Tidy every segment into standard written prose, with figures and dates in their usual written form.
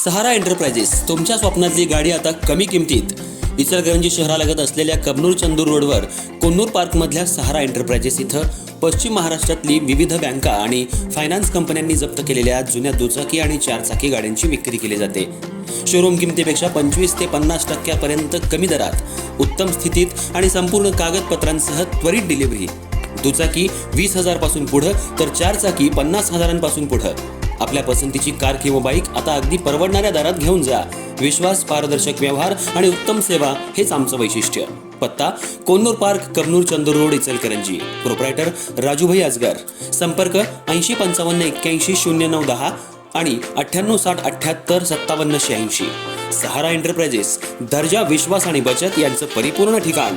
सहारा enterprises तुमच्या स्वप्नातली गाडी आता कमी किमतीत. इचलकरंजी शहरालगत असलेल्या कबनूर चंदूर रोडवर कोन्नूर पार्कमधल्या सहारा एंटरप्राइजेस इथं पश्चिम महाराष्ट्रातली विविध बँका आणि फायनान्स कंपन्यांनी जप्त केलेल्या जुन्या दुचाकी आणि चारचाकी गाड्यांची विक्री केली जाते. शोरूम किमतीपेक्षा 25 ते 50% कमी दरात, उत्तम स्थितीत आणि संपूर्ण कागदपत्रांसह त्वरित डिलिव्हरी. दुचाकी 20,000 पासून पुढे तर चारचाकी 50,000 पुढे. आपल्या पसंतीची कार किंवा बाईक आता अगदी परवडणाऱ्या दरात घेऊन जा. विश्वास, पारदर्शक व्यवहार आणि उत्तम सेवा हेच आमचं वैशिष्ट्य. पत्ता Konnur park, Kabnoor Chandur road, Ichalkaranji. Proprietor Rajubhai Ajgar. संपर्क 8055810910 आणि 9860785786. सहारा एंटरप्राइजेस, दर्जा, विश्वास आणि बचत यांचं परिपूर्ण ठिकाण.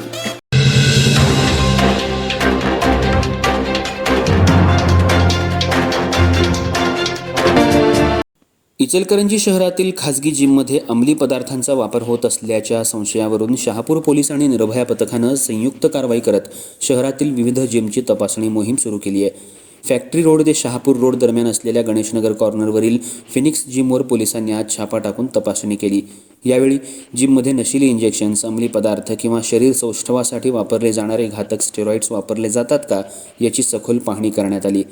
इचलकरंजी शहरातील खासगी जिममध्ये अंमली पदार्थांचा वापर होत असल्याच्या संशयावरून शहापूर पोलीस आणि निर्भया पथकानं संयुक्त कारवाई करत शहरातील विविध जिमची तपासणी मोहीम सुरू केली आहे. फॅक्टरी रोड ते शहापूर रोड दरम्यान असलेल्या गणेशनगर कॉर्नरवरील फिनिक्स जिमवर पोलिसांनी आज छापा टाकून तपासणी केली. यावेळी जिममध्ये नशिली इंजेक्शन्स, अंमली पदार्थ किंवा शरीर सौष्ठवासाठी वापरले जाणारे घातक स्टेरॉइड्स वापरले जातात का याची सखोल पाहणी करण्यात आली.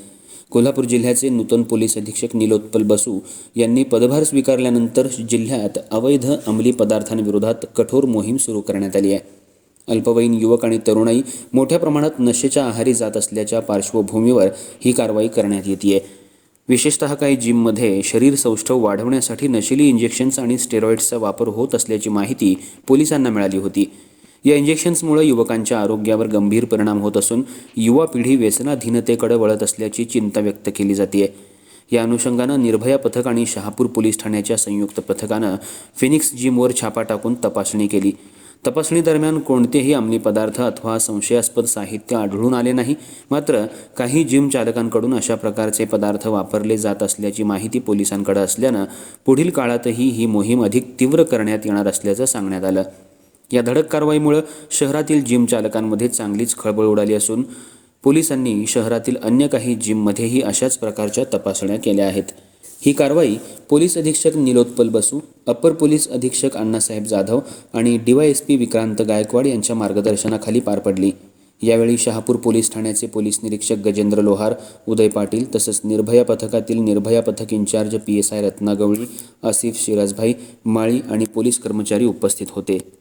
कोल्हापूर जिल्ह्याचे नूतन पोलीस अधीक्षक निलोत्पल बसू यांनी पदभार स्वीकारल्यानंतर जिल्ह्यात अवैध अंमली पदार्थांविरोधात कठोर मोहीम सुरू करण्यात आली आहे. अल्पवयीन युवक आणि तरुणाई मोठ्या प्रमाणात नशेच्या आहारी जात असल्याच्या पार्श्वभूमीवर ही कारवाई करण्यात येते. विशेषतः काही जिममध्ये शरीर सौष्ठव वाढवण्यासाठी नशिली इंजेक्शन्स आणि स्टेरॉइड्सचा वापर होत असल्याची माहिती पोलिसांना मिळाली होती. या इंजेक्शन्समुळे युवकांच्या आरोग्यावर गंभीर परिणाम होत असून युवा पिढी व्यसनाधीनतेकडे वळत असल्याची चिंता व्यक्त केली जाते. या अनुषंगानं निर्भया पथक आणि शहापूर पोलीस ठाण्याच्या संयुक्त पथकानं फिनिक्स जिमवर छापा टाकून तपासणी केली. तपासणी दरम्यान कोणतेही अंमली पदार्थ अथवा संशयास्पद साहित्य आढळून आले नाही. मात्र काही जिम चालकांकडून अशा प्रकारचे पदार्थ वापरले जात असल्याची माहिती पोलिसांकडे असल्यानं पुढील काळातही ही मोहीम अधिक तीव्र करण्यात येणार असल्याचं सांगण्यात आलं. या धडक कारवाईमुळे शहरातील जिम चालकांमध्ये चांगलीच खळबळ उडाली असून पोलिसांनी शहरातील अन्य काही जिममध्येही अशाच प्रकारच्या तपासण्या केल्या आहेत. ही कारवाई पोलीस अधीक्षक निलोत्पल बसू, अप्पर पोलीस अधीक्षक अण्णासाहेब जाधव आणि DYSP विक्रांत गायकवाड यांच्या मार्गदर्शनाखाली पार पडली. यावेळी शहापूर पोलीस ठाण्याचे पोलीस निरीक्षक गजेंद्र लोहार, उदय पाटील तसंच निर्भया पथकातील निर्भया पथक इंचार्ज PSI रत्ना गवळी, आसिफ शिराजभाई माळी आणि पोलीस कर्मचारी उपस्थित होते.